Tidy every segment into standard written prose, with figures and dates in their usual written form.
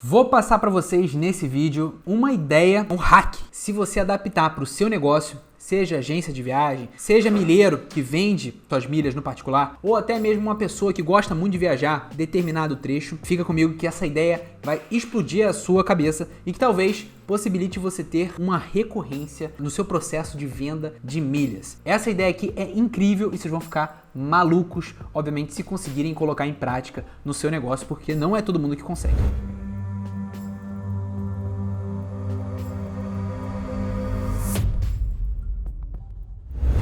Vou passar para vocês nesse vídeo uma ideia, um hack. Se você adaptar para o seu negócio, seja agência de viagem, seja milheiro que vende suas milhas no particular, ou até mesmo uma pessoa que gosta muito de viajar determinado trecho, fica comigo que essa ideia vai explodir a sua cabeça e que talvez possibilite você ter uma recorrência no seu processo de venda de milhas. Essa ideia aqui é incrível e vocês vão ficar malucos, obviamente, se conseguirem colocar em prática no seu negócio, porque não é todo mundo que consegue.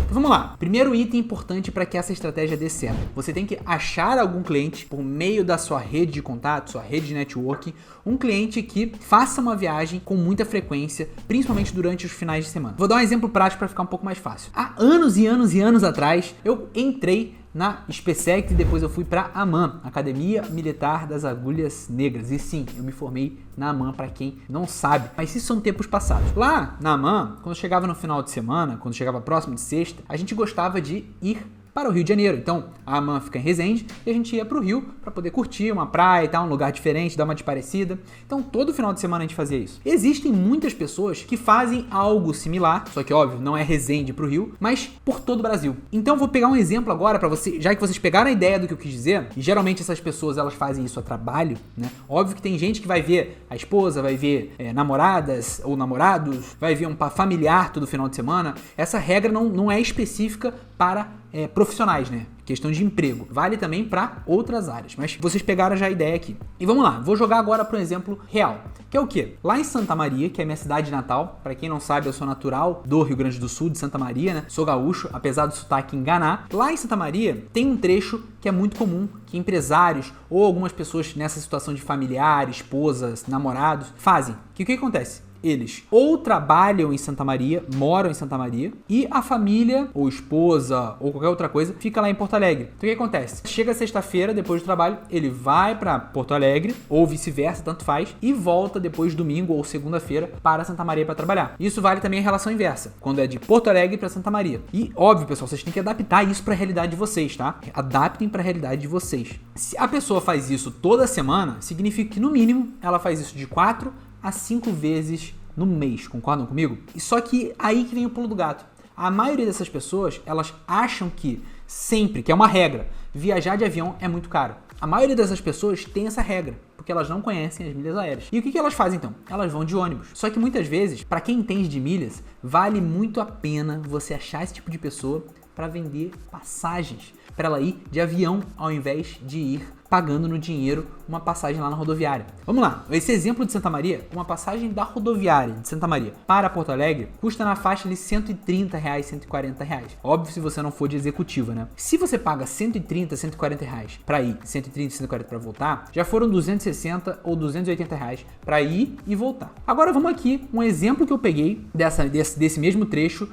Vamos lá, primeiro item importante para que essa estratégia dê certo. Você tem que achar algum cliente por meio da sua rede de contato, sua rede de networking, um cliente que faça uma viagem com muita frequência, principalmente durante os finais de semana. Vou dar um exemplo prático para ficar um pouco mais fácil. Há anos e anos e anos atrás, eu entrei na SpaceX e depois eu fui para a AMAN, Academia Militar das Agulhas Negras. E sim, eu me formei na AMAN, para quem não sabe, mas isso são tempos passados. Lá na AMAN, quando chegava no final de semana, quando chegava próximo de sexta, a gente gostava de ir para o Rio de Janeiro. Então, a AMAN fica em Resende e a gente ia para o Rio para poder curtir uma praia e tal, um lugar diferente, dar uma desparecida. Então, todo final de semana a gente fazia isso. Existem muitas pessoas que fazem algo similar, só que óbvio, não é Resende para o Rio, mas por todo o Brasil. Então, vou pegar um exemplo agora para você, já que vocês pegaram a ideia do que eu quis dizer, e geralmente essas pessoas elas fazem isso a trabalho, né? Óbvio que tem gente que vai ver a esposa, vai ver namoradas ou namorados, vai ver um familiar todo final de semana. Essa regra não é específica para profissionais, né? Questão de emprego. Vale também para outras áreas, mas vocês pegaram já a ideia aqui. E vamos lá, vou jogar agora para um exemplo real, que é o quê? Lá em Santa Maria, que é minha cidade natal, para quem não sabe, eu sou natural do Rio Grande do Sul, de Santa Maria, né? Sou gaúcho, apesar do sotaque enganar. Lá em Santa Maria tem um trecho que é muito comum, que empresários ou algumas pessoas nessa situação de familiar, esposas, namorados, fazem. Que o que acontece? Eles ou trabalham em Santa Maria, moram em Santa Maria, e a família, ou esposa, ou qualquer outra coisa, fica lá em Porto Alegre. Então o que acontece? Chega sexta-feira, depois do trabalho, ele vai para Porto Alegre, ou vice-versa, tanto faz, e volta depois domingo ou segunda-feira para Santa Maria para trabalhar. Isso vale também a relação inversa, quando é de Porto Alegre para Santa Maria. E óbvio, pessoal, vocês têm que adaptar isso para a realidade de vocês, tá? Adaptem para a realidade de vocês. Se a pessoa faz isso toda semana, significa que no mínimo ela faz isso de 4 a 5 vezes no mês, concordam comigo? E só que aí que vem o pulo do gato. A maioria dessas pessoas, elas acham que sempre, que é uma regra, viajar de avião é muito caro. A maioria dessas pessoas tem essa regra, porque elas não conhecem as milhas aéreas. E o que elas fazem então? Elas vão de ônibus. Só que muitas vezes, para quem entende de milhas, vale muito a pena você achar esse tipo de pessoa para vender passagens, para ela ir de avião ao invés de ir pagando no dinheiro uma passagem lá na rodoviária. Vamos lá, esse exemplo de Santa Maria, uma passagem da rodoviária de Santa Maria para Porto Alegre custa na faixa de R$130, R$140. Óbvio, se você não for de executiva, né? Se você paga R$130, R$140 para ir, R$130, R$140 para voltar, já foram R$260 ou R$280 para ir e voltar. Agora vamos aqui, um exemplo que eu peguei desse mesmo trecho.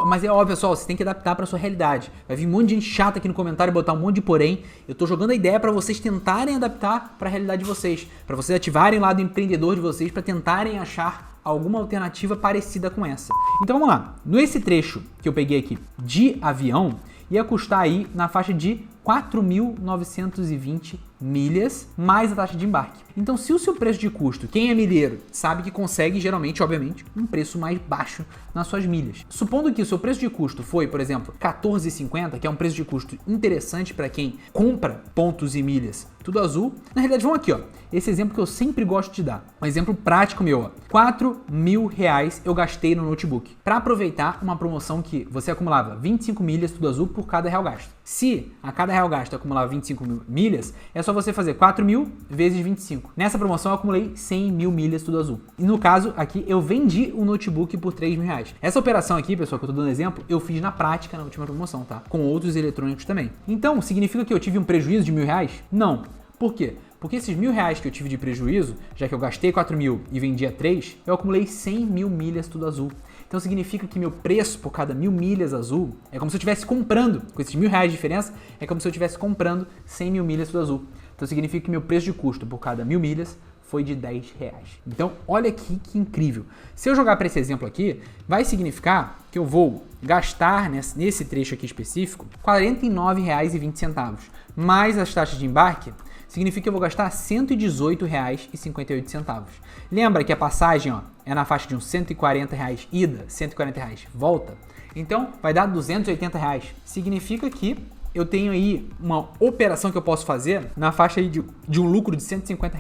Mas é óbvio, pessoal, você tem que adaptar para sua realidade. Vai vir um monte de gente chata aqui no comentário e botar um monte de porém. Eu tô jogando a ideia para vocês tentarem adaptar para a realidade de vocês, para vocês ativarem lá do empreendedor de vocês, para tentarem achar alguma alternativa parecida com essa. Então vamos lá. Nesse trecho que eu peguei aqui de avião, ia custar aí na faixa de 4.920 milhas mais a taxa de embarque. Então, se o seu preço de custo, quem é milheiro, sabe que consegue, geralmente, obviamente, um preço mais baixo nas suas milhas. Supondo que o seu preço de custo foi, por exemplo, R$14,50, que é um preço de custo interessante para quem compra pontos e milhas tudo azul. Na realidade, vamos aqui, ó. Esse exemplo que eu sempre gosto de dar. Um exemplo prático meu, ó. R$4.000 eu gastei no notebook para aproveitar uma promoção que você acumulava 25 milhas tudo azul por cada real gasto. Se a cada real gasto eu acumulava 25 milhas, é só você fazer 4.000 vezes 25. Nessa promoção eu acumulei 100.000 milhas tudo azul. E no caso aqui eu vendi um notebook por R$3.000. Essa operação aqui, pessoal, que eu tô dando exemplo, eu fiz na prática na última promoção, tá? Com outros eletrônicos também. Então, significa que eu tive um prejuízo de R$1.000? Não. Por quê? Porque esses R$1.000 que eu tive de prejuízo, já que eu gastei 4.000 e vendia 3, eu acumulei 100.000 milhas tudo azul. Então significa que meu preço por cada 1.000 milhas azul é como se eu estivesse comprando, com esses R$1.000 de diferença, é como se eu estivesse comprando 100.000 milhas tudo azul. Então significa que meu preço de custo por cada 1.000 milhas foi de R$10. Então olha aqui que incrível. Se eu jogar para esse exemplo aqui, vai significar que eu vou gastar nesse trecho aqui específico R$49,20, mais as taxas de embarque significa que eu vou gastar R$ 118,58. Lembra que a passagem é na faixa de uns R$ 140 ida, R$ 140 volta? Então vai dar R$ 280. Significa que eu tenho aí uma operação que eu posso fazer na faixa aí de um lucro de R$ 150.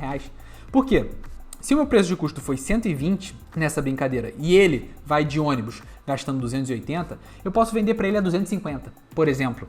Por quê? Se o meu preço de custo foi 120 nessa brincadeira e ele vai de ônibus gastando 280, eu posso vender para ele a 250, por exemplo.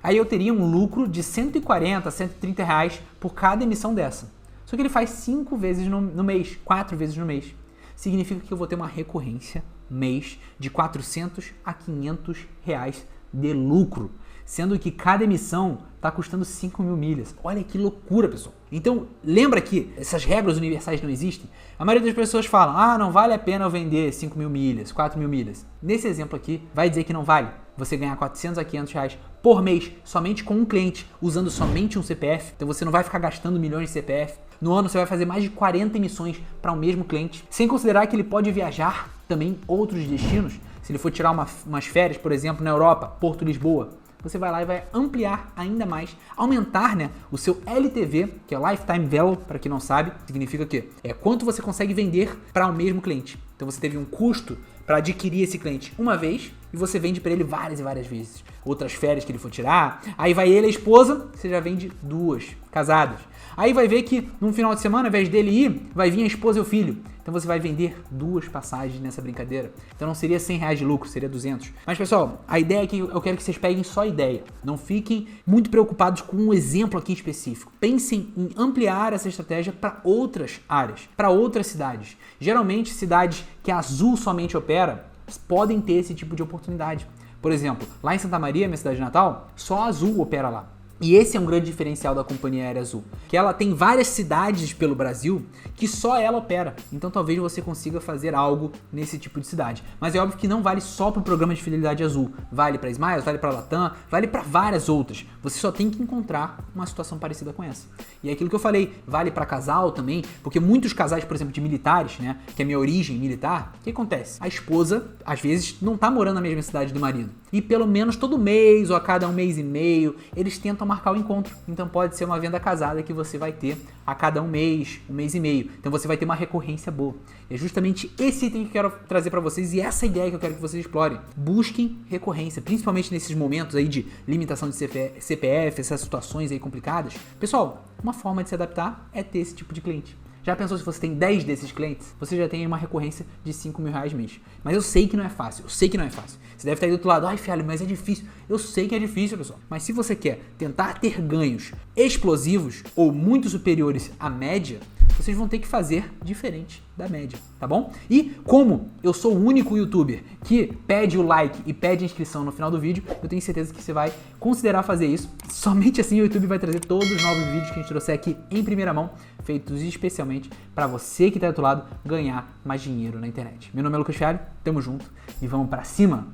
Aí eu teria um lucro de 140, 130 reais por cada emissão dessa. Só que ele faz 5 vezes no mês, 4 vezes no mês. Significa que eu vou ter uma recorrência mês de 400 a 500 reais de lucro. Sendo que cada emissão está custando 5 mil milhas. Olha que loucura, pessoal. Então, lembra que essas regras universais não existem? A maioria das pessoas falam, não vale a pena eu vender 5 mil milhas, 4 mil milhas. Nesse exemplo aqui, vai dizer que não vale você ganhar 400 a 500 reais por mês somente com um cliente, usando somente um CPF. Então você não vai ficar gastando milhões de CPF. No ano você vai fazer mais de 40 emissões para o mesmo cliente. Sem considerar que ele pode viajar também outros destinos. Se ele for tirar umas férias, por exemplo, na Europa, Porto, Lisboa, você vai lá e vai ampliar ainda mais, aumentar, o seu LTV, que é Lifetime Value, para quem não sabe, significa que é quanto você consegue vender para o mesmo cliente. Então você teve um custo para adquirir esse cliente uma vez e você vende para ele várias e várias vezes. Outras férias que ele for tirar, aí vai ele e a esposa, você já vende 2, casadas. Aí vai ver que num final de semana, ao invés dele ir, vai vir a esposa e o filho. Então você vai vender 2 passagens nessa brincadeira. Então não seria 100 reais de lucro, seria 200. Mas pessoal, a ideia é que eu quero que vocês peguem só a ideia. Não fiquem muito preocupados com um exemplo aqui específico. Pensem em ampliar essa estratégia para outras áreas, para outras cidades. Geralmente cidades que a Azul somente opera podem ter esse tipo de oportunidade. Por exemplo, lá em Santa Maria, minha cidade natal, só a Azul opera lá. E esse é um grande diferencial da Companhia Aérea Azul, que ela tem várias cidades pelo Brasil que só ela opera. Então talvez você consiga fazer algo nesse tipo de cidade. Mas é óbvio que não vale só para o programa de fidelidade Azul. Vale para Smiles, vale para Latam, vale para várias outras. Você só tem que encontrar uma situação parecida com essa. E é aquilo que eu falei, vale para casal também, porque muitos casais, por exemplo, de militares, que é a minha origem militar, o que acontece? A esposa, às vezes, não está morando na mesma cidade do marido. E pelo menos todo mês ou a cada 1 mês e meio, eles tentam marcar o encontro. Então pode ser uma venda casada que você vai ter a cada 1 mês e meio. Então você vai ter uma recorrência boa. E é justamente esse item que eu quero trazer para vocês e essa ideia que eu quero que vocês explorem. Busquem recorrência, principalmente nesses momentos aí de limitação de CPF, essas situações aí complicadas. Pessoal, uma forma de se adaptar é ter esse tipo de cliente. Já pensou se você tem 10 desses clientes? Você já tem uma recorrência de 5 mil reais mês. Mas eu sei que não é fácil, Você deve estar aí do outro lado, Fialho, mas é difícil. Eu sei que é difícil, pessoal. Mas se você quer tentar ter ganhos explosivos ou muito superiores à média, vocês vão ter que fazer diferente da média, tá bom? E como eu sou o único youtuber que pede o like e pede a inscrição no final do vídeo, eu tenho certeza que você vai considerar fazer isso. Somente assim o YouTube vai trazer todos os novos vídeos que a gente trouxe aqui em primeira mão, feitos especialmente para você que tá do outro lado ganhar mais dinheiro na internet. Meu nome é Lucas Fialho, tamo junto e vamos pra cima!